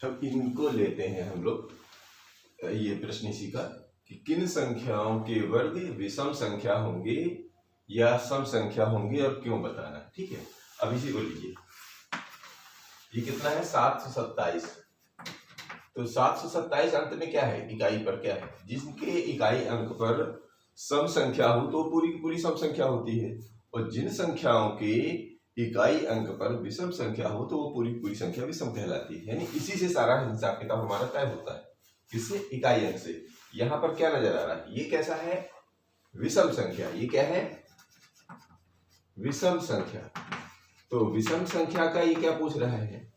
अब इनको लेते हैं हम लोग। ये प्रश्न इसी का कि किन संख्याओं के वर्ग विषम संख्या होंगे या सम संख्या होंगे और क्यों बताना। ठीक है, अब इसी को लीजिए। ये कितना है 727। तो 727 अंत में क्या है, इकाई पर क्या है, जिनके इकाई अंक पर सम संख्या हो तो पूरी की पूरी सम संख्या होती है, और जिन संख्याओं के इकाई अंक पर विषम संख्या हो तो वो पूरी पूरी संख्या विषम कहलाती है। यानी इसी से सारा हिसाब किताब हमारा तय होता है। किससे, इकाई अंक से। यहाँ पर क्या नजर आ रहा है, ये कैसा है, विषम संख्या। ये क्या है, विषम संख्या। तो विषम संख्या का ये क्या पूछ रहा है,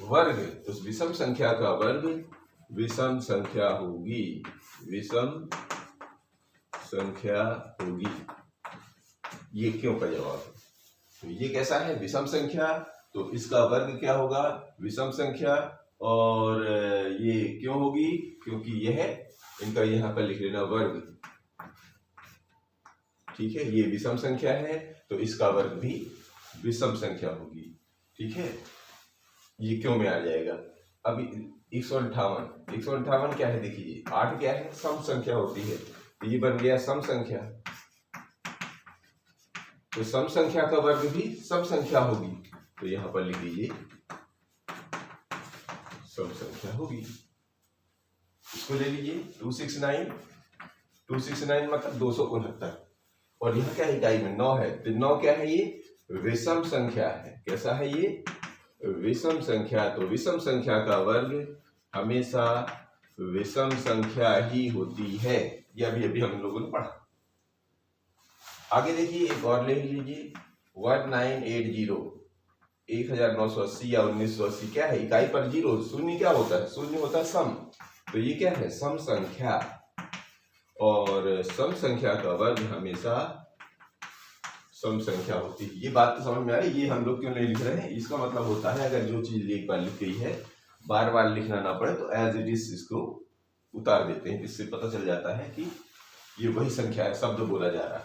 वर्ग। तो विषम संख्या का वर्ग विषम संख्या होगी, विषम संख्या होगी। ये क्यों का जवाब है। तो ये कैसा है, विषम संख्या, तो इसका वर्ग क्या होगा, विषम संख्या। और ये क्यों होगी, क्योंकि यह इनका यहाँ पर लिख लेना वर्ग। ठीक है, ये विषम संख्या है तो इसका वर्ग भी विषम संख्या होगी। ठीक है, ये क्यों में आ जाएगा। अभी 158 क्या है, देखिए 8 क्या है, सम संख्या होती है, तो ये बन गया सम संख्या। तो सम संख्या का वर्ग भी सम संख्या होगी, तो यहां पर लिख दीजिए सम संख्या होगी। इसको ले लीजिए 269 मतलब 269, और यह क्या है, इकाई में 9 है, तो 9 क्या है, ये विषम संख्या है। कैसा है ये, विषम संख्या। तो विषम संख्या का वर्ग हमेशा विषम संख्या ही होती है। ये अभी हम लोगों ने पढ़ा। आगे देखिए, एक और ले लीजिए 1980 या 1980 क्या है, इकाई पर 0, शून्य क्या होता है, शून्य होता है सम। तो ये क्या है, सम संख्या। और सम संख्या का वर्ग हमेशा सम संख्या होती है। ये बात तो समझ में आ रही है, ये हम लोग क्यों नहीं लिख रहे हैं। इसका मतलब होता है अगर जो चीज एक बार लिख गई है बार बार लिखना ना पड़े तो एज इट इज इसको उतार देते हैं। इससे पता चल जाता है कि ये वही संख्या है, शब्द बोला जा रहा है।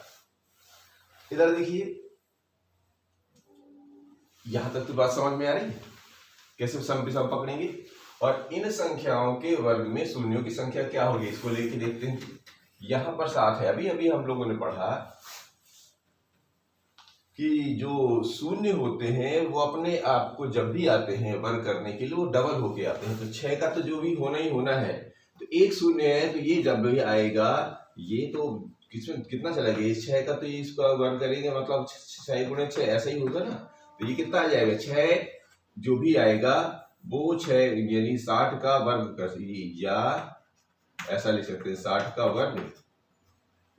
इधर देखिए, यहां तक तो बात समझ में आ रही है, कैसे सम विषम पकड़ेंगे। और इन संख्याओं के वर्ग में शून्यों की संख्या क्या होगी, इसको लेके देखते हैं। यहां पर 7 है, अभी हम लोगों ने पढ़ा कि जो शून्य होते हैं वो अपने आप को जब भी आते हैं वर्ग करने के लिए वो डबल होके आते हैं। तो 6 का तो जो भी होना ही होना है, तो एक शून्य है तो ये जब भी आएगा ये तो किसमें कितना चला गया, इस 6 का तो ये इसका वर्ग करेंगे मतलब 6 गुणे 6 ऐसा ही होगा ना। तो ये कितना आ जाएगा, 6 जो भी आएगा वो 6 यानी 60 का वर्ग कर, या ऐसा लिख सकते हैं 60 का वर्ग।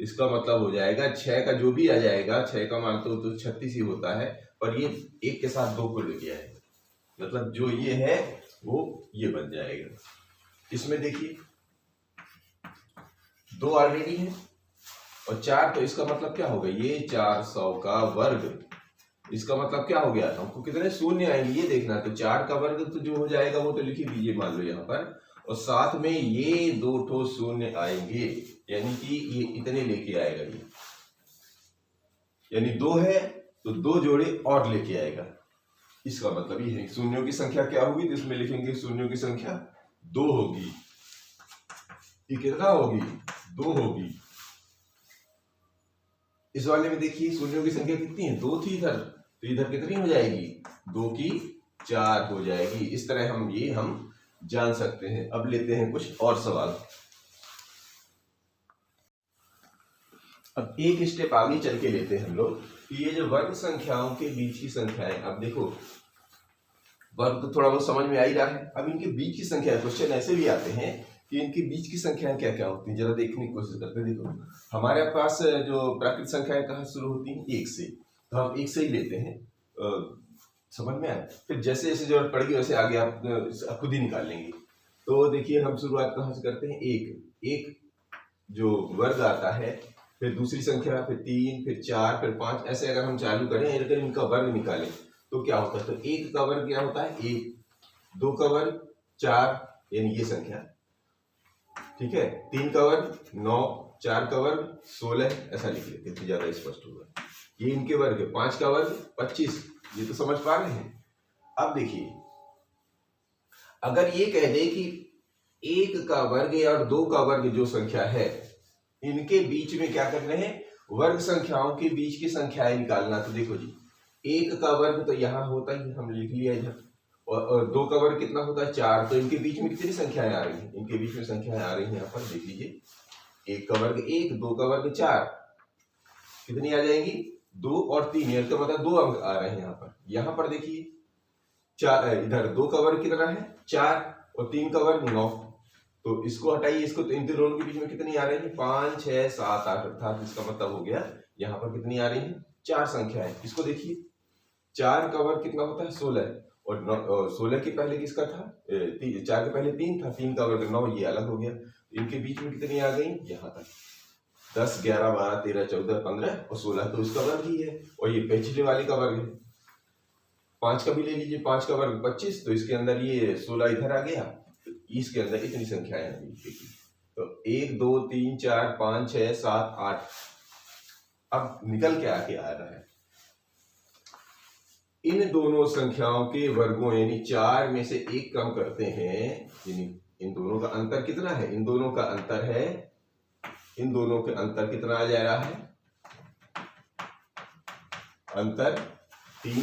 इसका मतलब हो जाएगा 6 का जो भी आ जाएगा, 6 का मान तो 36 ही होता है, पर ये एक के साथ 2 को लेके आएगा, मतलब जो ये है वो ये बन जाएगा। इसमें देखिए 2 ऑलरेडी है और 4, तो इसका मतलब क्या होगा, ये 400 का वर्ग। इसका मतलब क्या हो गया, हमको कितने शून्य आएंगे ये देखना। तो 4 का वर्ग तो जो हो जाएगा वो तो लिख ही दीजिए मान लो यहाँ पर, और साथ में ये 2 ठो शून्य आएंगे, यानी कि ये इतने लेके आएगा ये, यानी 2 है तो 2 जोड़े और लेके आएगा। इसका मतलब ये है शून्यों की संख्या क्या होगी, तो इसमें लिखेंगे शून्यों की संख्या 2 होगी। ये कितना होगी, 2 होगी। इस वाले में देखिए शून्यों की संख्या कितनी है, 2 थी इधर, तो इधर कितनी हो जाएगी, 2 की 4 हो जाएगी। इस तरह हम जान सकते हैं। अब लेते हैं कुछ और सवाल। अब एक स्टेप आगे चल के लेते हैं हम लोग कि ये जो वर्ग संख्याओं के बीच की संख्याएं, अब देखो वर्ग तो थोड़ा बहुत समझ में आ ही रहा है। अब इनके बीच की संख्या, क्वेश्चन ऐसे भी आते हैं कि इनके बीच की संख्याएं क्या क्या होती हैं, जरा देखने की कोशिश करते हैं। देखो हमारे पास जो प्राकृतिक संख्याएं कहाँ शुरू होती हैं, 1 से, तो हम 1 से ही लेते हैं। समझ में आया, फिर जैसे जैसे जरूरत पड़ेगी वैसे आगे आप खुद ही निकाल लेंगे। तो देखिए हम शुरुआत कहाँ से करते हैं, 1 जो वर्ग आता है, फिर दूसरी संख्या, फिर 3, फिर 4, फिर 5, ऐसे अगर हम चालू करें, अगर इनका वर्ग निकालें तो क्या होता है। तो 1 का वर्ग क्या होता है, 1, 2 का वर्ग 4 यानी ये संख्या, ठीक है, 3 का वर्ग 9, 4 का वर्ग 16, ऐसा लिख लेते हैं तो ज्यादा स्पष्ट होगा। ये इनके वर्ग है। 5 का वर्ग 25, ये तो समझ पा रहे हैं। अब देखिए अगर ये कह दे कि 1 का वर्ग और 2 का वर्ग जो संख्या है, इनके बीच में क्या करना है, वर्ग संख्याओं के बीच की संख्याएं निकालना। तो देखो जी, 1 का वर्ग तो यहाँ होता ही, हम लिख लिया इधर, और 2 का वर्ग कितना होता है 4, तो इनके बीच में कितनी संख्याएं आ रही हैं, इनके बीच में संख्याएं आ रही हैं, यहाँ पर देख लीजिए, 1 का वर्ग 1, 2 का वर्ग 4, कितनी आ जाएंगी 2 और 3, तो मतलब 2 अंक आ रहे हैं यहाँ पर देखिए 4, इधर 2 का वर्ग कितना है 4 और 3 का वर्ग 9, तो इसको हटाइए, इसको, तो इन दोनों के बीच में कितनी आ रही है 5, 6, 7, 8, अर्थात इसका मतलब हो गया यहाँ पर कितनी आ रही है 4 संख्या है। इसको देखिए 4 का वर्ग कितना होता है 16, और 16 के पहले किसका था 4 के पहले 3 था, 3 का वर्ग 9, ये अलग हो गया, इनके बीच में कितनी आ गई यहाँ तक 10, 11, 12, 13, 14, 15 और 16, तो इसका वर्ग ही है, और ये पिछले वाले का वर्ग है। 5 का भी ले लीजिए, 5 का वर्ग 25, तो इसके अंदर ये 16 इधर आ गया, तो इसके अंदर इतनी संख्याएं आ गई। तो 1, 2, 3, 4, 5, 6, 7, 8, अब निकल के आके आ रहा है इन दोनों संख्याओं के वर्गों, यानी 4 में से 1 कम करते हैं, यानी इन दोनों का अंतर कितना है, इन दोनों का अंतर है, इन दोनों के अंतर कितना आ जा रहा है, अंतर 3,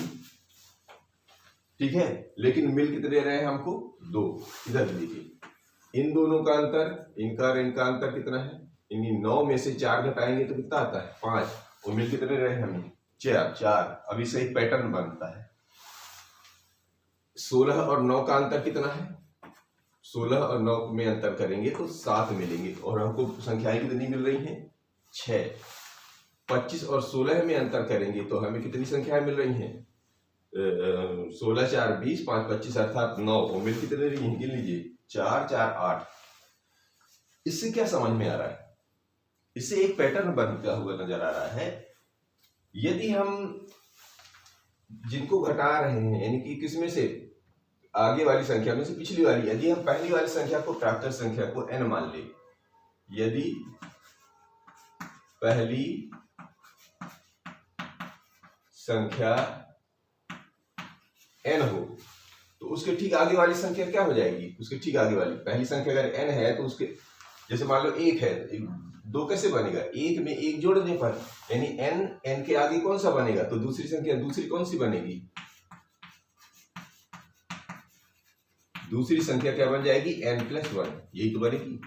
ठीक है, लेकिन मिल कितने रहे हैं हमको 2। इधर देखिए इन दोनों का अंतर, इनका और इनका अंतर कितना है, इन्हीं 9 में से 4 घटाएंगे तो कितना आता है 5, और मिल कितने रहे हमें 4। अभी से एक पैटर्न बनता है। 16 और 9 का अंतर कितना है, 16 और 9 में अंतर करेंगे तो 7 मिलेंगे, और हमको संख्याएं कितनी मिल रही हैं 6। 25 और 16 में अंतर करेंगे तो हमें कितनी संख्याएं मिल रही हैं 16, 4, 20, 5, 25 अर्थात 9, और मिल कितने रही हैं गिन लीजिए 4, 4, 8। इससे क्या समझ में आ रहा है, इससे एक पैटर्न बनता हुआ नजर आ रहा है। यदि हम जिनको घटा रहे हैं, यानी कि किसमें से, आगे वाली संख्या में से पिछली वाली, यदि हम पहली वाली संख्या को, प्राकृत संख्या को n मान ले, यदि पहली संख्या n हो तो उसके ठीक आगे वाली संख्या क्या हो जाएगी, उसके ठीक आगे वाली पहली संख्या अगर n है तो उसके, जैसे मान लो 1 है, 2 कैसे बनेगा, 1 में 1 जोड़ने पर, यानी n के आगे कौन सा बनेगा, तो दूसरी संख्या, दूसरी कौन सी बनेगी, दूसरी संख्या क्या बन जाएगी n+1, यही तो बनेगी।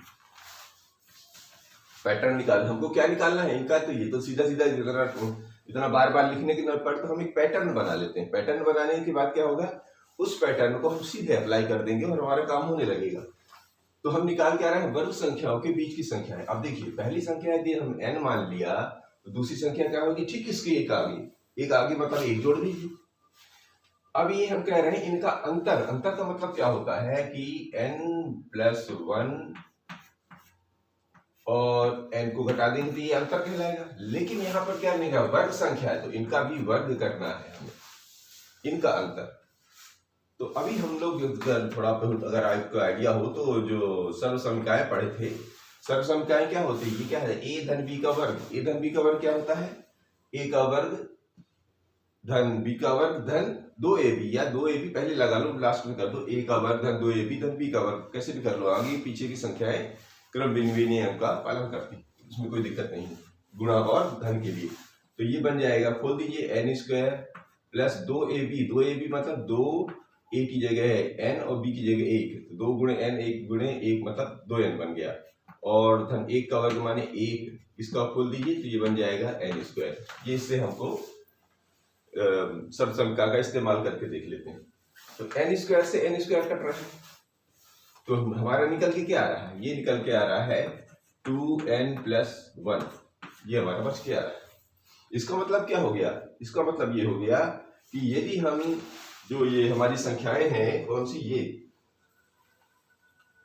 पैटर्न निकाल, हमको क्या निकालना है इनका, तो ये तो सीधा सीधा इतना बार बार लिखने की न पड़े, तो हम एक पैटर्न बना लेते हैं। पैटर्न बनाने के बाद क्या होगा, उस पैटर्न को हम सीधे अप्लाई कर देंगे और हमारा काम होने लगेगा। तो हम निकाल के आ रहे हैं वर्ग संख्याओं के बीच की संख्या है। अब देखिए पहली संख्या यदि हम n मान लिया तो दूसरी संख्या क्या होगी, ठीक इसके एक आगे मतलब 1 जोड़ दीजिए। अब ये हम कह रहे हैं इनका अंतर, अंतर का मतलब क्या होता है कि n+1 और n को घटा देंगे तो ये अंतर कहलाएगा। लेकिन यहाँ पर क्या नहीं कहा, वर्ग संख्या है तो इनका भी वर्ग करना है हमें, इनका अंतर। तो अभी हम लोग थोड़ा बहुत अगर आपको आइडिया हो तो जो सर्वसमीकाएं पढ़े थे, सर्वसमीकाएं क्या होती है, ये क्या है, a धन b का वर्ग, a धन b का वर्ग क्या होता है, a का वर्ग धन b का वर्ग धन 2ab, या 2ab पहले लगा लो, लास्ट में कर दो, a का वर्ग धन 2ab धन b का वर्ग, कैसे भी कर लो, आगे पीछे की संख्याएं क्रम विनिमय नियम का पालन करती, इसमें कोई दिक्कत नहीं है, गुणा और धन के लिए। तो ये बन जाएगा, खोल दीजिए, n² प्लस 2ab, 2ab मतलब 2a की जगह है n और b की जगह 1, तो 2 गुणे n 1 गुणे 1 मतलब 2n बन गया, और धन 1 का वर्ग माने 1, इसका खोल दीजिए तो ये बन जाएगा n²। ये इससे हमको सर्वसमीका का इस्तेमाल करके देख लेते हैं। तो n² से n² कट रहा है, तो हमारा निकल के क्या आ रहा है, ये निकल के आ रहा है 2n+1, ये हमारा बच के आ रहा है। इसका मतलब क्या हो गया, इसका मतलब ये हो गया कि यदि हम जो ये हमारी संख्याएं हैं कौन सी ये,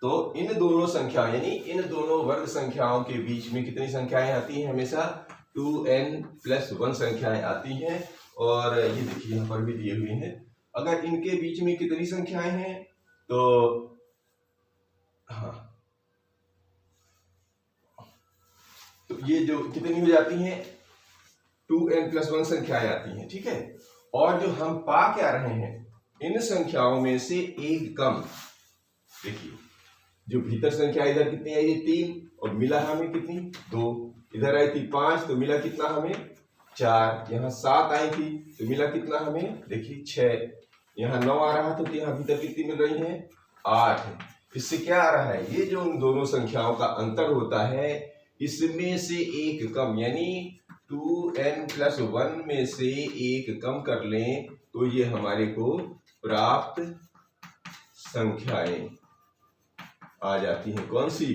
तो इन दोनों संख्याएं यानी इन दोनों वर्ग संख्याओं के बीच में कितनी संख्याएं आती हैं, हमेशा 2n+1 संख्याएं आती हैं। और ये देखिए यहाँ पर भी दिए हुए हैं, अगर इनके बीच में कितनी संख्याएं हैं तो हाँ, तो ये जो कितनी हो जाती हैं 2n+1 संख्याएं आती हैं, ठीक है। और जो हम पा क्या रहे हैं, इन संख्याओं में से एक कम, देखिए जो भीतर संख्या इधर कितनी आई, 3, और मिला हमें कितनी, 2। इधर आई थी 5 तो मिला कितना हमें, 4। यहाँ 7 आई थी तो मिला कितना हमें, देखिए 6। यहाँ 9 आ रहा तो यहाँ भीतर कितनी मिल रही है, 8। इससे क्या आ रहा है, ये जो उन दोनों संख्याओं का अंतर होता है इसमें से एक कम, यानी 2n+1 में से एक कम कर लें तो ये हमारे को प्राप्त संख्याएं आ जाती हैं। कौन सी,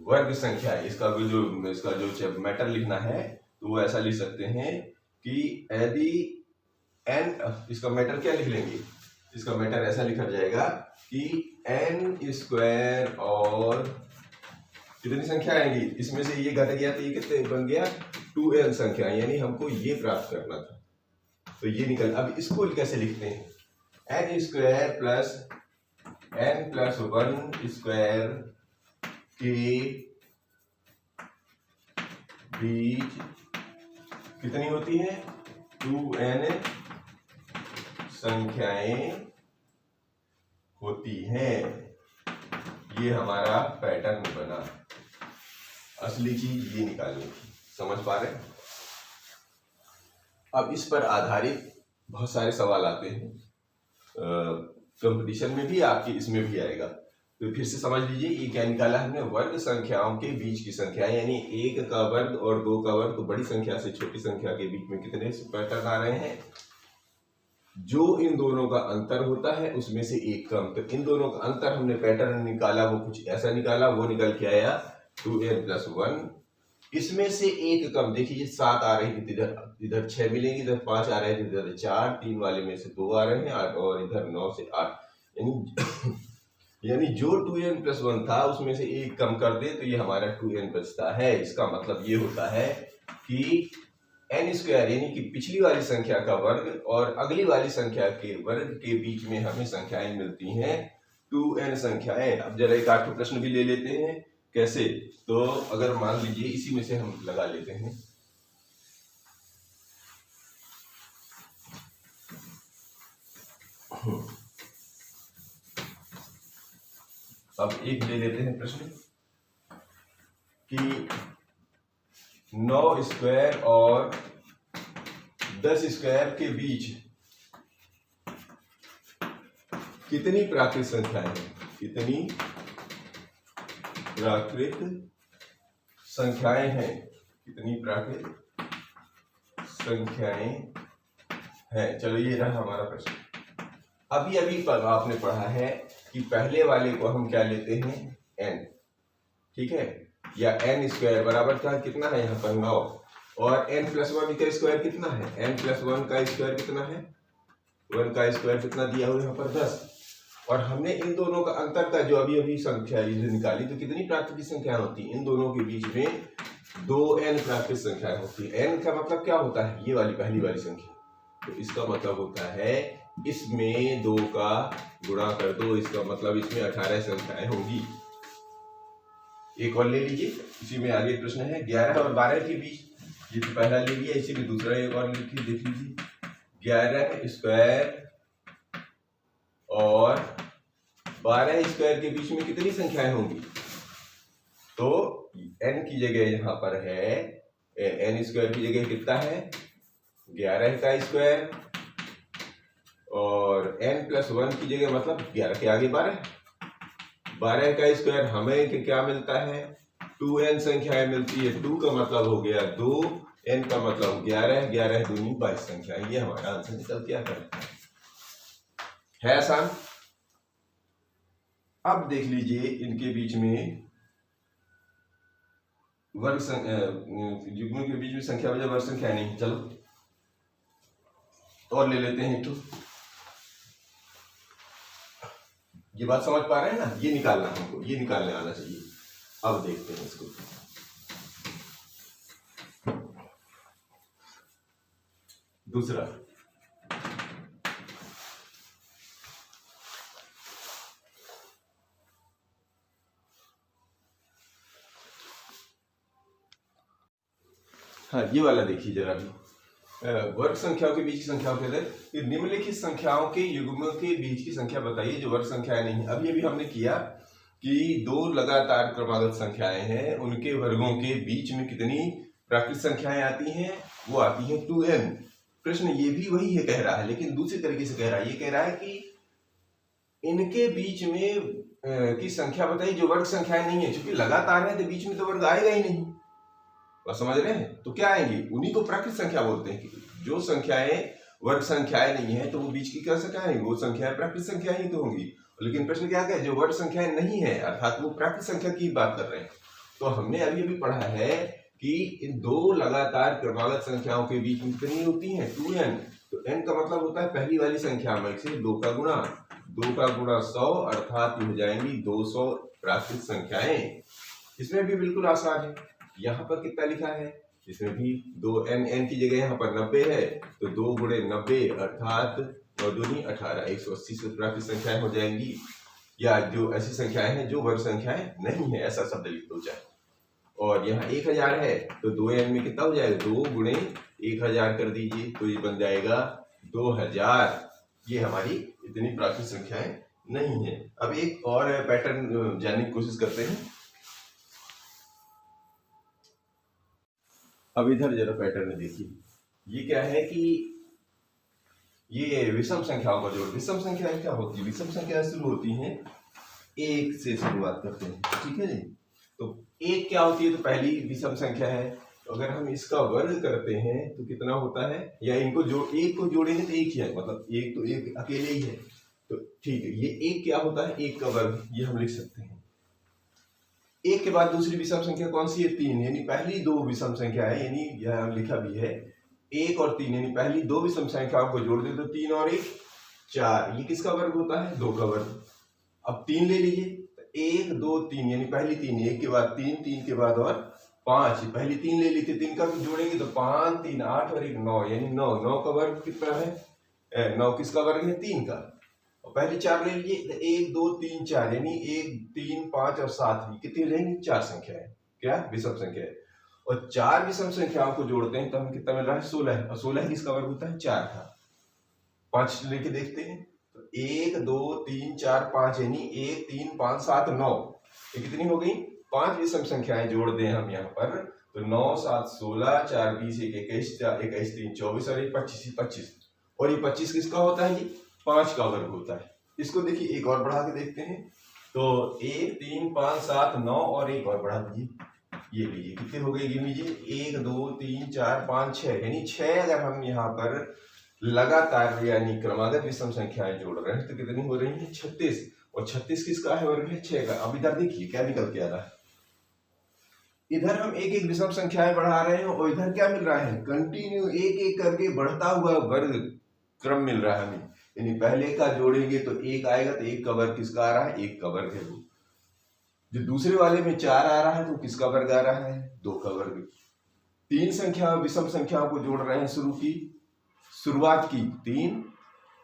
वर्ग संख्या। इसका जो मैटर लिखना है तो वो ऐसा लिख सकते हैं कि यदि n, इसका मैटर क्या लिख लेंगे, इसका मैटर ऐसा लिखा जाएगा कि n² और कितनी संख्या आएंगी, इसमें से ये घट गया तो ये कितने बन गया, 2n संख्या, यानी हमको ये प्राप्त करना था तो ये निकल। अब इसको कैसे लिखते हैं, n² प्लस n+1² के बीच कितनी होती है, 2n संख्याएं होती हैं। ये हमारा पैटर्न बना, असली चीज ये निकालनी थी, समझ पा रहे हैं। अब इस पर आधारित बहुत सारे सवाल आते हैं, कंपटीशन में भी आपकी इसमें भी आएगा, तो फिर से समझ लीजिए ये क्या निकाला हमने, वर्ग संख्याओं के बीच की संख्या, यानी 1 का वर्ग और 2 का वर्ग, तो बड़ी संख्या से छोटी संख्या के बीच में कितने पैटर्न आ रहे हैं, जो इन दोनों का अंतर होता है उसमें से एक कम। तो इन दोनों का अंतर हमने पैटर्न निकाला, वो कुछ ऐसा निकाला, वो निकल के आया 2n+1, इसमें से एक कम। देखिए 7 आ रही थी, इधर 6 मिलेंगे, इधर 5 आ रहे थे, इधर 4, 3 वाले में से 2 आ रहे हैं, 8, और इधर 9 से 8, यानी जो 2n+1 था उसमें से एक कम कर दे तो ये हमारा 2n बचता है। इसका मतलब ये होता है कि n² यानी कि पिछली वाली संख्या का वर्ग और अगली वाली संख्या के वर्ग के बीच में हमें संख्याएं मिलती हैं 2n संख्याएं। अब जरा एक आठ प्रश्न भी ले लेते हैं, कैसे, तो अगर मान लीजिए इसी में से हम लगा लेते हैं, अब एक ले लेते हैं प्रश्न कि 9² और 10² के बीच कितनी प्राकृत संख्याएं हैं, कितनी प्राकृत संख्याएं हैं, कितनी प्राकृत संख्याएं हैं। चलो ये रहा हमारा प्रश्न। अभी आपने पढ़ा है कि पहले वाले को हम क्या लेते हैं, n, ठीक है, या n² बराबर क्या कितना है यहाँ पर 9, और n+1 का स्क्वायर कितना है, n+1 का स्क्वायर कितना है, 1 का स्क्वायर कितना दिया हुआ यहाँ पर 10, और हमने इन दोनों का अंतर का जो अभी संख्या निकाली तो कितनी प्राकृतिक संख्या होती है, इन दोनों के बीच में 2n प्राकृतिक संख्या होती है। n का मतलब क्या होता है, ये वाली पहली वाली संख्या, तो इसका मतलब होता है इसमें 2 का गुणा कर दो, इसका मतलब इसमें 18 संख्याएं होंगी। एक और ले लीजिए, इसी में आगे प्रश्न है 11 और 12 के बीच, ये तो पहला ले लिया, इसी में दूसरा एक और लिखिए, देख लीजिए 11² और 12² के बीच में कितनी संख्याएं होंगी, तो n की जगह यहाँ पर है, n² की जगह कितना है 11 का स्क्वायर, और n+1 की जगह मतलब 11 के आगे 12 का स्क्वायर, हमें क्या मिलता है 2n संख्याएं मिलती है, 2 का मतलब हो गया 2, n का मतलब 11, 11 दूनी 22 संख्याएं, ये हमारा आंसर निकल के आता है आसान। अब देख लीजिए इनके बीच में वर्ग युग्मों के बीच में संख्या बजाय वर्ग संख्या नहीं, चलो और ले लेते हैं तो ये बात समझ पा रहे हैं ना, ये निकालना हमको, ये निकालने आना चाहिए। अब देखते हैं इसको, दूसरा हाँ ये वाला देखिए जरा भी, वर्ग संख्याओं के बीच की संख्याओं के अंदर कि निम्नलिखित संख्याओं के युग्म के बीच की संख्या बताइए जो वर्ग संख्याएं नहीं है। अभी हमने किया कि दो लगातार क्रमागत संख्याएं हैं, उनके वर्गों के बीच में कितनी प्राकृत संख्याएं आती हैं, वो आती है 2n। प्रश्न ये भी वही है कह रहा है, लेकिन दूसरे तरीके से कह रहा है। ये कह रहा है कि इनके बीच में की संख्या बताइए जो वर्ग संख्याएं नहीं है। क्योंकि लगातार है तो बीच में तो वर्ग आएगा ही नहीं, बस समझ रहे हैं। तो क्या आएंगी, उन्हीं को प्राकृत संख्या बोलते हैं। जो संख्याएं वर्ग संख्याएं नहीं है तो वो बीच की क्या संख्या है, वो संख्याएं प्राकृत संख्या ही तो होंगी। लेकिन प्रश्न क्या है, जो वर्ग संख्याएं नहीं है अर्थात वो प्राकृत संख्या की बात कर रहे हैं। तो हमने अभी पढ़ा है कि इन दो लगातार क्रमागत संख्याओं के बीच में कितनी होती है 2n। तो n का मतलब होता है पहली वाली संख्या में से 2 का गुणा 100 अर्थात हो जाएंगी 200 प्राकृत संख्याएं। इसमें भी बिल्कुल आसान है। यहाँ पर कितना लिखा है, इसमें भी 2n की जगह यहाँ पर 90 है तो 2 गुणे 90 अर्थात 9 दूनी 18 180 से प्राकृत संख्याएं हो जाएंगी। या जो ऐसी संख्याएं हैं जो वर्ग संख्याएं नहीं है, ऐसा शब्द लिख दो चाहे। और यहाँ 1000 है तो 2n में कितना हो जाएगा, 2 गुणे 1000 कर दीजिए तो ये बन जाएगा 2000। ये हमारी इतनी प्राकृत संख्याएं नहीं है। अब एक और पैटर्न जानने की कोशिश करते हैं। अब इधर जरा पैटर्न देखिए, ये क्या है कि ये विषम संख्याओं का जोड़। विषम संख्याएं क्या होती है, विषम संख्याएं शुरू होती हैं 1 से शुरुआत करते हैं, ठीक है जी। तो 1 क्या होती है, तो पहली विषम संख्या है। तो अगर हम इसका वर्ग करते हैं तो कितना होता है, या इनको जो 1 को जोड़ेंगे तो 1 ही है, मतलब 1 तो 1 अकेले ही है। तो ठीक है, ये 1 क्या होता है, 1 का वर्ग, ये हम लिख सकते हैं। 1 के बाद दूसरी विषम संख्या कौन सी है, 3। यानी पहली दो विषम संख्या है, यानी यह लिखा भी है 1 और 3, यानी पहली दो विषम संख्याओं को जोड़ दे तो 3 और 1 4। ये किसका वर्ग होता है, 2 का वर्ग। अब 3 ले लीजिए, 1 2 3 यानी पहली 3, 1 के बाद 3, 3 के बाद और 5। पहली 3 ले ली थी, 3 का भी जोड़ेंगे तो 5 3 8 और 1 9, यानी 9। 9 का वर्ग कितना है, 9 किसका वर्ग है, 3 का। और पहली 4 ले लीजिए, 1 2 3 4 यानी 1 3 5 और 7 कितनी हो जाएंगी, 4 संख्याएं, क्या विषम संख्या है। और 4 विषम संख्याओं को जोड़ते हैं तो हमें कितना मिल रहा है, 16। और 16 किसका वर्ग होता है, 4 का। 5 लेके देखते हैं तो 1 2 3 4 5 यानी 1 3 5 7 9, ये कितनी हो गई, 5 विषम संख्याएं जोड़ दें हम यहाँ पर तो 9 7 16 4 20 1 21 21 3 24 और 1 25 25। और ये 25 किसका होता है, ये 5 का वर्ग होता है। इसको देखिए एक और बढ़ा के देखते हैं तो 1 3 5 7 9 और एक और बढ़ा दीजिए, ये लीजिए कितने हो गए, गिन लीजिए 1 2 3 4 5 6, यानी 6 अगर हम यहाँ पर लगातार यानी क्रमागत विषम संख्याएं जोड़ रहे हैं तो कितनी हो रही है, 36। और 36 किसका है, वर्ग है 6 का। अब इधर देखिए क्या निकल के आ रहा है, इधर हम एक एक विषम संख्याएं बढ़ा रहे हैं और इधर क्या मिल रहा है, कंटिन्यू एक एक करके बढ़ता हुआ वर्ग क्रम मिल रहा है हमें। यानी पहले का जोड़ेंगे तो 1 आएगा तो 1 का वर्ग किसका आ रहा है, 1 का वर्ग है वो। जो दूसरे वाले में 4 आ रहा है तो किसका वर्ग आ रहा है, 2 का वर्ग। 3 संख्या विषम संख्याओं को जोड़ रहे हैं, शुरुआत की 3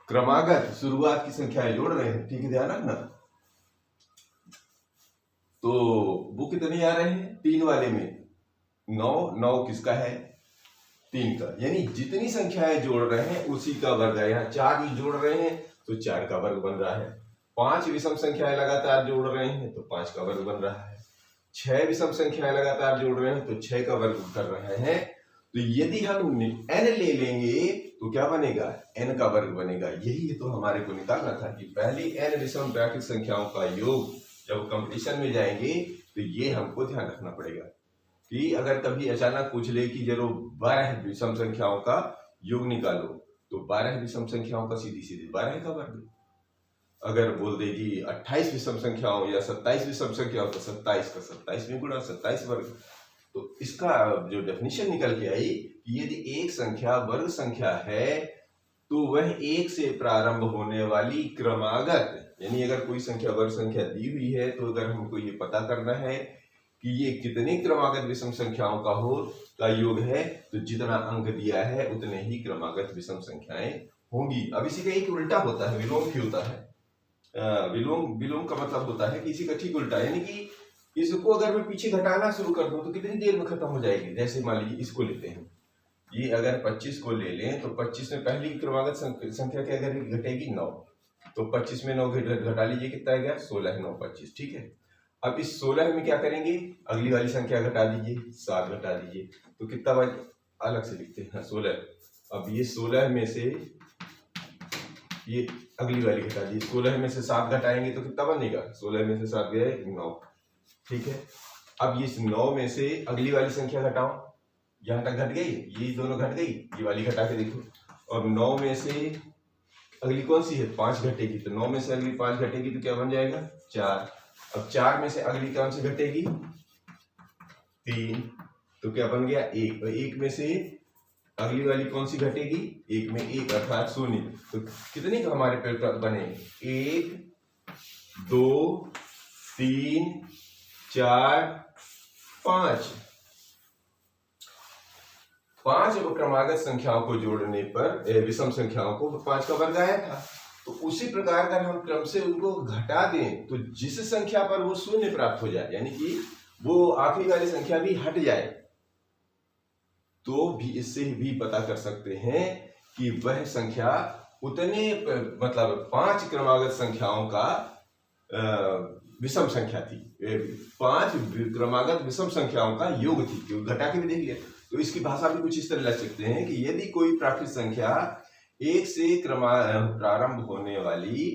क्रमागत शुरुआत की संख्याएं जोड़ रहे हैं, ठीक है, ध्यान रखना। तो वो कितने आ रहे हैं, 3 वाले में 9, 9 किसका है, 3 का। यानी जितनी संख्याएं जोड़ रहे हैं उसी का वर्ग है। यहाँ 4 जोड़ रहे हैं तो 4 का वर्ग बन रहा है। 5 विषम संख्याएं लगातार जोड़ रहे हैं तो 5 का वर्ग बन रहा है। 6 विषम संख्याएं लगातार जोड़ रहे हैं तो 6 का वर्ग कर रहे हैं। तो यदि हम n ले लेंगे तो क्या बनेगा, n का वर्ग बनेगा। यही तो हमारे को निकालना था कि पहली n विषम प्राकृत संख्याओं का योग जब कंपटीशन में जाएंगे तो ये हमको ध्यान रखना पड़ेगा कि अगर कभी अचानक पूछ ले कि जरूर 12 विषम संख्याओं का योग निकालो तो 12 विषम संख्याओं का सीधी सीधी 12 का वर्ग। अगर बोल दे कि 28 विषम संख्याओं या 27 विषम संख्याओं तो 27 का 27 में गुणा 27 वर्ग। तो इसका जो डेफिनेशन निकल के आई कि यदि एक संख्या वर्ग संख्या है तो वह 1 से प्रारंभ होने वाली क्रमागत, यानी अगर कोई संख्या वर्ग संख्या दी हुई है तो अगर हमको ये पता करना है कि ये कितने क्रमागत विषम संख्याओं का योग है तो जितना अंक दिया है उतने ही क्रमागत विषम संख्याएं होंगी। अब इसी का एक उल्टा होता है, विलोम भी होता है। विलोम का मतलब होता है कि इसी का ठीक उल्टा, यानी कि इसको अगर मैं पीछे घटाना शुरू कर दूं तो कितनी देर में खत्म हो जाएगी। जैसे मान लीजिए इसको लेते हैं, ये अगर 25 को ले लें तो 25 में पहली क्रमागत संख्या क्या घटेगी 9, तो 25 में 9 घटा लीजिए, कितना आ गया 16, 9 25, ठीक है। अब इस 16 में क्या करेंगे, अगली वाली संख्या घटा दीजिए, 7 घटा दीजिए, तो कितना बच, अलग से लिखते हैं 16। अब ये 16 में से ये अगली वाली घटा दीजिए, 16 में से 7 घटाएंगे तो कितना बनेगा, 16 में से 7 गए 9, ठीक है। अब इस 9 में से अगली वाली संख्या घटाओ, यहाँ तक घट गई, ये दोनों घट गई, ये वाली घटा के देखो। और 9 में से अगली कौन सी है, 5 घटेगी, तो 9 में से अगली 5 घटेगी तो क्या बन जाएगा 4। अब 4 में से अगली कौन सी घटेगी 3, तो क्या बन गया 1। और 1 में से अगली वाली कौन सी घटेगी, 1 में 1 अर्थात 0। तो कितने का हमारे पेड़ बने, 1 2 3 4 5। 5 क्रमागत संख्याओं को जोड़ने पर विषम संख्याओं को 5 का वर्ग आया था। तो उसी प्रकार अगर हम क्रम से उनको घटा दें तो जिस संख्या पर वो 0 प्राप्त हो जाए, यानी कि वो आखिरी वाली संख्या भी हट जाए, तो भी इससे भी पता कर सकते हैं कि वह संख्या उतने मतलब 5 क्रमागत संख्याओं का विषम संख्या थी, 5 क्रमागत विषम संख्याओं का योग थी, जो घटा के भी देख लिया। तो इसकी भाषा भी कुछ इस तरह लग सकते हैं कि यदि कोई प्राकृत संख्या 1 से प्रारंभ होने वाली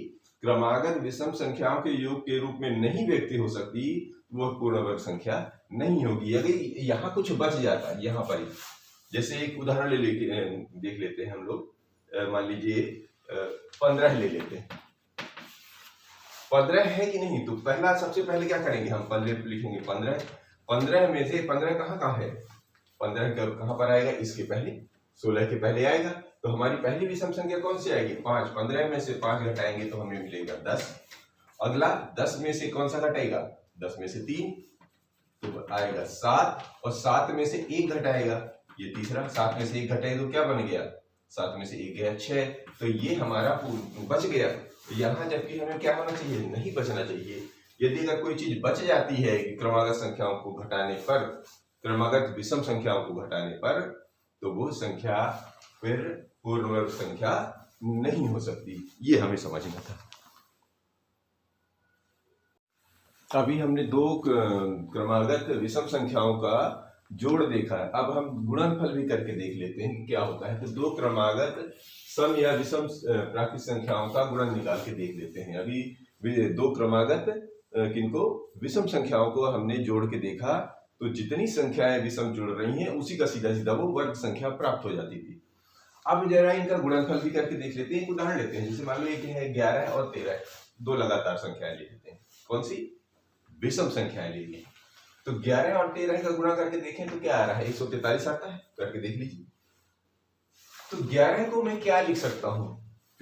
क्रमागत विषम संख्याओं के योग के रूप में नहीं व्यक्त हो सकती, वह पूर्ण वर्ग संख्या नहीं होगी। यदि यहाँ कुछ बच जाता है, यहाँ पर जैसे एक उदाहरण देख लेते हैं हम लोग, मान लीजिए 15 ले लेते हैं, 15 है कि नहीं, तो पहला सबसे पहले क्या करेंगे, हम 15 लिखेंगे। 15 में से 15 कहाँ है, 15 कहाँ पर आएगा, इसके पहले 16 के पहले आएगा, तो हमारी पहली विषम संख्या कौन सी आएगी 5। 15 में से 5 घटाएंगे तो हमें मिलेगा 10। अगला 10 में से कौन सा घटाएगा, 10 में से 3 तो आएगा 7, और 7 में से 1 घटाएगा, ये तीसरा, 7 में से 1 घटाएगा तो क्या बन गया, 7 में से 1 गया 6, तो ये हमारा बच गया। तो यहाँ जबकि हमें क्या होना चाहिए, नहीं बचना चाहिए। यदि अगर कोई चीज बच जाती है क्रमागत संख्याओं को घटाने पर, क्रमागत विषम संख्याओं को घटाने पर, तो वो संख्या फिर पूर्ण वर्ग संख्या नहीं हो सकती, ये हमें समझना था। अभी हमने 2 क्रमागत विषम संख्याओं का जोड़ देखा है, अब हम गुणनफल भी करके देख लेते हैं कि क्या होता है। तो 2 क्रमागत सम या विषम प्राकृत संख्याओं का गुणन निकाल के देख लेते हैं। अभी 2 क्रमागत किनको विषम संख्याओं को हमने जोड़ के देखा, तो जितनी संख्याएं विषम जुड़ रही हैं उसी का सीधा सीधा वो वर्ग संख्या प्राप्त हो जाती थी। अब जरा इनका गुणनफल भी करके देख लेते हैं। एक उदाहरण लेते हैं, जैसे मान लो एक है 11 और 13, 2 लगातार संख्याएं ले लेते हैं, कौन सी, विषम संख्याएं ले ली। तो 11 और 13 का गुणा करके देखें तो क्या आ रहा है, 143 आता है, करके देख लीजिए। तो 11 को मैं क्या लिख सकता हूँ,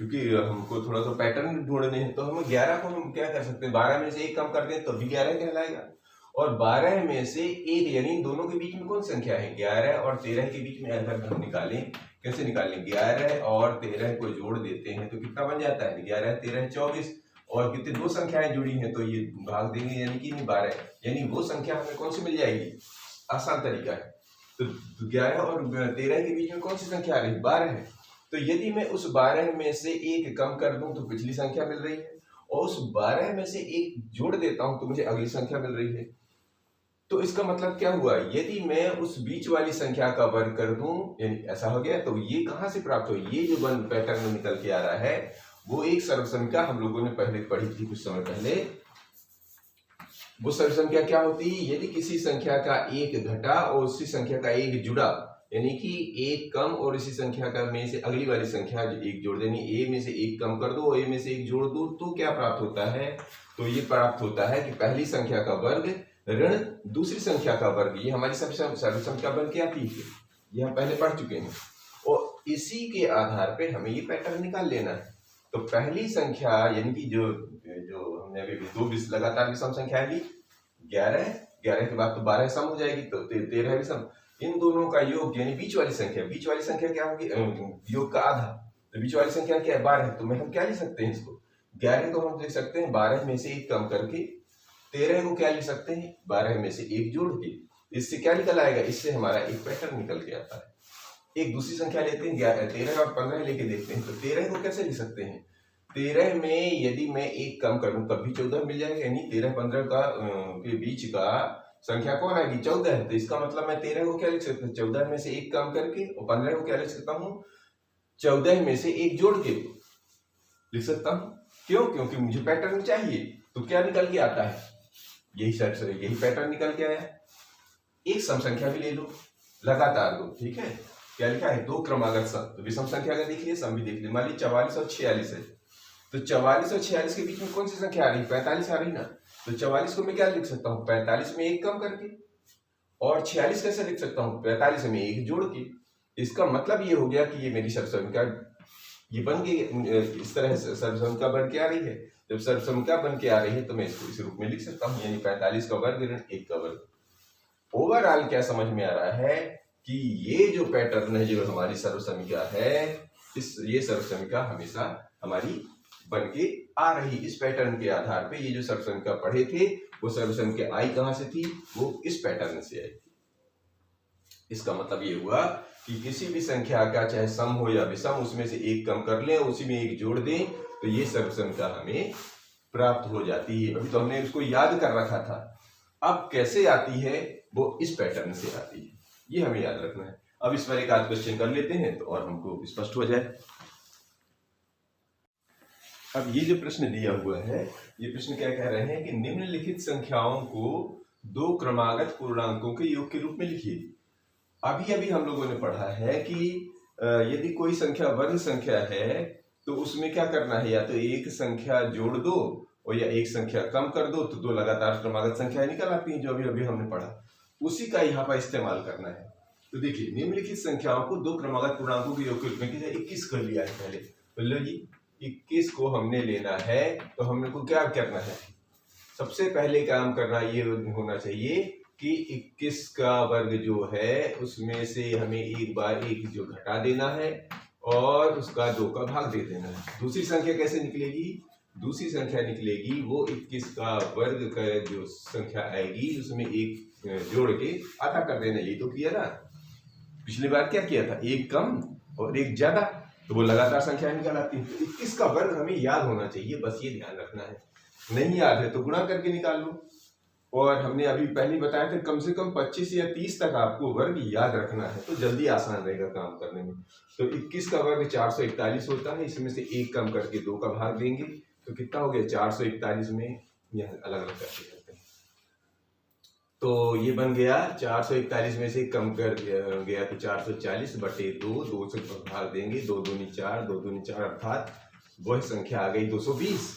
क्योंकि हमको थोड़ा सा पैटर्न ढूंढने हैं, तो हम 11 को हम क्या कर सकते हैं, 12 में से 1 कम कर दें तो भी 11 कहलाएगा, और 12 में से 1 यानी दोनों के बीच में कौन संख्या है, 11 और 13 के बीच में अगर हम निकालें, कैसे निकालें, 11 और 13 को जोड़ देते हैं तो कितना बन जाता है, 11 13 24, और कितने 2 संख्याएं जुड़ी हैं तो ये भाग देंगे, यानी कि 12, यानी वो संख्या हमें कौन सी मिल जाएगी, आसान तरीका है। तो 11 और 13 के बीच में कौन सी संख्या आ रही है, 12 है। तो यदि मैं उस 12 में से 1 कम कर दूं तो पिछली संख्या मिल रही है, और उस 12 में से 1 जोड़ देता हूं तो मुझे अगली संख्या मिल रही है। तो इसका मतलब क्या हुआ, यदि मैं उस बीच वाली संख्या का वर्ग कर दूं, यानी ऐसा हो गया, तो ये कहां से प्राप्त हो, ये जो पैटर्न निकल के आ रहा है वो एक सर्वसंख्या हम लोगों ने पहले पढ़ी थी कुछ समय पहले। वो सर्वसंख्या क्या होती है, यदि किसी संख्या का 1 घटा और उसी संख्या का 1 जुड़ा, यानी कि 1 कम और इसी संख्या का में से अगली वाली संख्या 1 जोड़ देनी, a में से 1 कम कर दो और a में से 1 जोड़ दो, तो क्या प्राप्त होता है, तो ये प्राप्त होता है कि पहली संख्या का वर्ग ऋण दूसरी संख्या का वर्ग, ये हमारी सर्वसंख्या बन के आती है, ये हम पहले पढ़ चुके हैं, और इसी के आधार पे हमें ये पैटर्न निकाल लेना है। तो पहली संख्या यानी कि जो हमने अभी 2 लगातार विषम संख्या ली, 11 के बाद तो 12 सम हो जाएगी, तो 13 विषम, इन दोनों का योग यानी बीच वाली संख्या क्या होगी, योग का आधा, तो बीच वाली संख्या क्या है, 12, तो हम क्या लिख सकते हैं इसको, 11 को हम लिख सकते हैं 12 में से 1 कम करके, 13 को क्या लिख सकते हैं 12 में से 1 जोड़ के, इससे क्या निकल आएगा, इससे हमारा एक पैटर्न निकल के आता है। एक दूसरी संख्या लेते हैं 13 और 15 लेके देखते हैं। तो 13 को कैसे लिख सकते हैं? 13 में यदि मैं एक कम करूं तब भी 14 मिल जाएगा, यानी 13-15 का के बीच का संख्या कौन आएगी? 14 है। तो इसका मतलब मैं 13 को क्या लिख सकता हूँ? 14 में से एक कम करके, और 15 को क्या लिख सकता हूँ? 14 में से एक जोड़ के लिख सकता हूँ। क्यों? क्योंकि मुझे पैटर्न चाहिए। तो क्या निकल के आता है? यही पैटर्न निकल के आया। एक सम संख्या भी ले लो, लगातार दो, ठीक है। क्या लिखा है? दो क्रमागत सम। तो विषम संख्या का देख लिया, सम भी देख लिया। मान ली 44 और 46 है, तो 44 और 46 के बीच में कौन सी संख्या आ रही? 45 आ रही ना। तो 44 को मैं क्या लिख सकता हूँ? 45 में एक कम करके। और 46 कैसे लिख सकता हूँ? 45 में एक जोड़ के। इसका मतलब ये हो गया कि ये मेरी सर्वसंख्या ये बन गई, इस तरह सर्वसंख्या बन के आ रही है। जब सर्वसंख्या बन के आ रही है तो मैं इसको इस रूप में लिख सकता हूँ, यानी 45 का वर्ग ऋण 1 का वर्ग। ओवरऑल क्या समझ में आ रहा है कि ये जो पैटर्न है, जो हमारी सर्वसंख्या है, ये सर्वसंख्या हमेशा हमारी बन के आ रही। इस पैटर्न के आधार पे ये जो सर्वसंख्या पढ़े थे, वो सर्वसंख्या आई कहां से थी? वो इस पैटर्न से आई थी। इसका मतलब ये हुआ कि किसी भी संख्या का चाहे सम हो या विषम, उसमें से एक कम कर लें, उसी में एक जोड़ दें, तो ये सर्वसंख्या हमें प्राप्त हो जाती है। अभी तो हमने उसको याद कर रखा था, अब कैसे आती है? वो इस पैटर्न से आती है, ये हमें याद रखना है। अब इस पर एक आध क्वेश्चन कर लेते हैं तो और हमको स्पष्ट हो जाए। अब ये जो प्रश्न दिया हुआ है, ये प्रश्न क्या कह रहे हैं कि निम्नलिखित संख्याओं को दो क्रमागत पूर्णांकों के योग के रूप में लिखिए। अभी अभी हम लोगों ने पढ़ा है कि यदि कोई संख्या वर्ग संख्या है तो उसमें क्या करना है? या तो एक संख्या जोड़ दो और या एक संख्या कम कर दो, तो दो लगातार क्रमागत संख्याएं निकल आती हैं, जो अभी अभी हमने पढ़ा। उसी का यहाँ पर इस्तेमाल करना है। तो देखिए, निम्नलिखित संख्याओं को दो क्रमागत पूर्णांकों के योग के रूप में 21 कर लिया है पहले। तो लो जी, 21 को हमने लेना है, तो हमने को क्या करना है? सबसे पहले काम करना ये होना चाहिए कि 21 का वर्ग जो है उसमें से हमें एक बार एक जो घटा देना है और उसका 2 का भाग दे देना है। दूसरी संख्या कैसे निकलेगी? दूसरी संख्या निकलेगी वो 21 का वर्ग का जो संख्या आएगी उसमें एक जोड़ के आधा कर देना। ये तो किया ना, पिछली बार क्या किया था? एक कम और एक ज्यादा, तो वो लगातार संख्या निकल आती है। 21 का वर्ग हमें याद होना चाहिए, बस ये ध्यान रखना है। नहीं याद है तो गुणा करके निकाल लो। और हमने अभी पहले बताया था कम से कम 25 या 30 तक आपको वर्ग याद रखना है, तो जल्दी आसान रहेगा काम करने में। तो 21 का वर्ग 441 होता है, इसमें से एक कम करके 2 का भाग देंगे, तो कितना हो गया? 441 में यह अलग अलग करके करते हैं। तो ये बन गया 441 में से कम कर गया तो 440 बटे 2, 2 से भाग देंगे, 2 दूनी 4, 2 दूनी 4, अर्थात वह संख्या आ गई 220।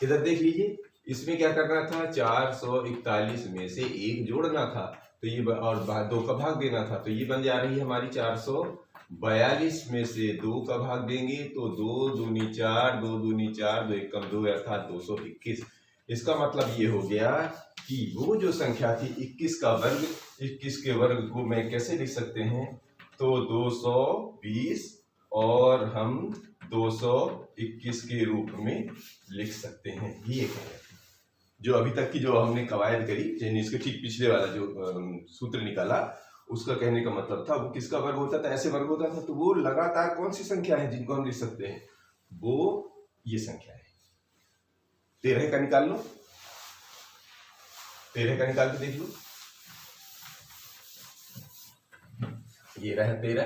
इधर देख लीजिए, इसमें क्या करना था? 441 में से एक जोड़ना था, तो ये और 2 का भाग देना था, तो ये बन जा रही है हमारी 442 में से 2 का भाग देंगे, तो 2 दूनी 4, 2 दूनी 4, 2 एक कम 2, अर्थात 221। इसका मतलब ये हो गया कि वो जो संख्या थी 21 का वर्ग, 21 के वर्ग को मैं कैसे लिख सकते हैं? तो 220 और हम 221 के रूप में लिख सकते हैं। ये जो अभी तक की जो हमने कवायद करी, यानी इसके ठीक पिछले वाला जो सूत्र निकाला, उसका कहने का मतलब था वो किसका वर्ग होता था? ऐसे वर्ग होता था। तो वो लगातार कौन सी संख्या है जिनको हम लिख सकते हैं? वो ये संख्या है। 13 का निकाल लो, 13 का निकाल के देख लो। ये रहा 13,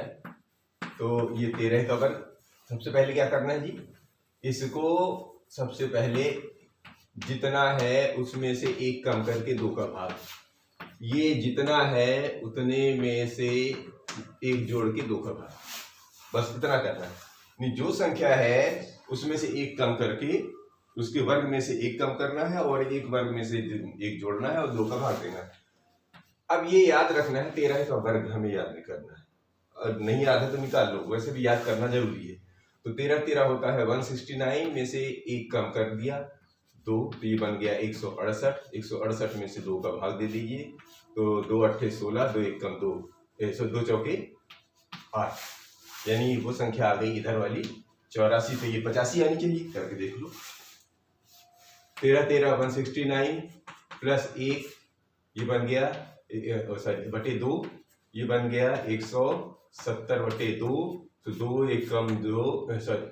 तो ये 13 का वर्ग। सबसे पहले क्या करना है जी? इसको सबसे पहले जितना है उसमें से एक कम करके 2 का भाग, ये जितना है उतने में से एक जोड़ के 2 का भाग, बस इतना करना है। जो संख्या है उसमें से एक कम करके उसके वर्ग में से एक कम करना है और एक वर्ग में से एक जोड़ना है और 2 का भाग देना है। अब ये याद रखना है, 13 का वर्ग हमें याद नहीं करना है, और नहीं याद है तो निकाल लो, वैसे भी याद करना जरूरी है। तो 13 होता है 169 में से एक कम कर दिया 2, तो ये बन गया 168। 168 में से 2 का भाग दे दीजिए, तो 2 अट्ठे 16, 2 एक कम 2, 2 चौके 8, यानी वो संख्या आ गई इधर वाली 84। तो ये 85 आनी चाहिए, करके देख लो। 13 169 प्लस 1 ये बन गया, सॉरी बटे 2 ये बन गया 168। 70/2, तो 2 एकम 2, सॉरी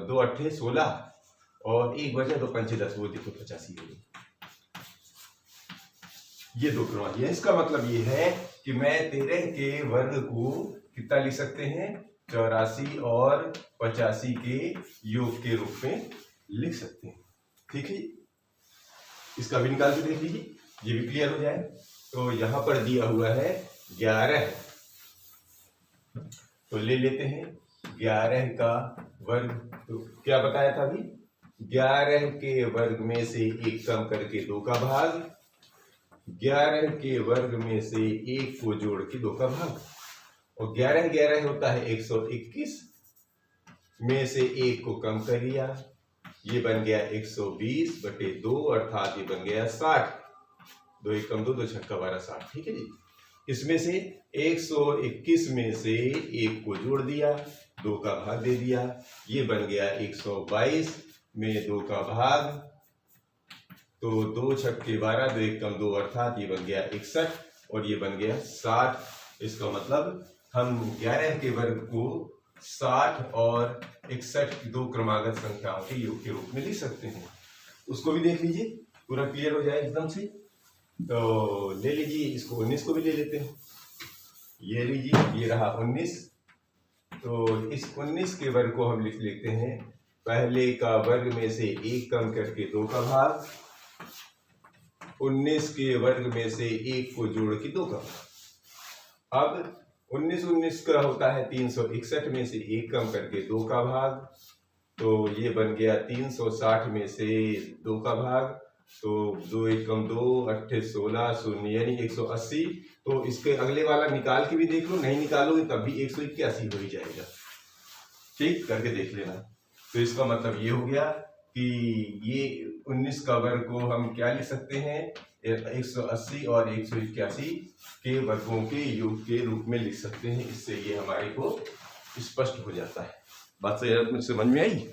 2 अट्ठे 16 और 1 बचा 2 पंचे 10, वो देखो 85 हो गई। ये 2 क्रमांक है। इसका मतलब ये है कि मैं 13 के वर्ग को कितना लिख सकते हैं, 84 और 85 के योग के रूप में लिख सकते हैं। ठीक है, इसका भी निकाल के देख लीजिए, ये भी क्लियर हो जाए। तो यहां पर दिया हुआ है 11, तो ले लेते हैं 11 का वर्ग। तो क्या बताया था अभी, 11 के वर्ग में से 1 कम करके 2 का भाग, 11 के वर्ग में से 1 को जोड़ के 2 का भाग, और 11 11 होता है 121, में से 1 को कम कर लिया, ये बन गया 120/2, अर्थात ये बन गया 60। 2 एकम 2, 2 छक्का 12, 60। ठीक है जी। इसमें से 121 में से 1 को जोड़ दिया, 2 का भाग दे दिया, ये बन गया 122 में 2 का भाग, तो 2 छक्के 12, 2 एकम 2, अर्थात ये बन गया 61 और ये बन गया 60। इसका मतलब हम 11 के वर्ग को 60 और 61 2 क्रमागत संख्याओं के योग के रूप में लिख सकते हैं। उसको भी देख लीजिए, पूरा क्लियर हो जाए एकदम से। तो ले लीजिए, इसको 19 को भी ले लेते हैं। ये लीजिए, ये रहा 19। तो इस 19 के वर्ग को हम लिख लेते हैं, पहले का वर्ग में से 1 कम करके 2 का भाग, 19 के वर्ग में से 1 को जोड़ के 2 का भाग। अब 19 का होता है 361 में से 1 कम करके 2 का भाग, तो ये बन गया 360 में से 2 का भाग, तो 2 एकम 2, अट्ठे 16, शून्य यानी 180। तो इसके अगले वाला निकाल के भी देख लो, नहीं निकालोगे तब भी 181 हो ही जाएगा। ठीक करके देख लेना। तो इसका मतलब ये हो गया कि ये 19 का वर्ग को हम क्या लिख सकते हैं, 180 और 181 के वर्गों के योग के रूप में लिख सकते हैं। इससे ये हमारे को स्पष्ट हो जाता है। बात समझ में आई?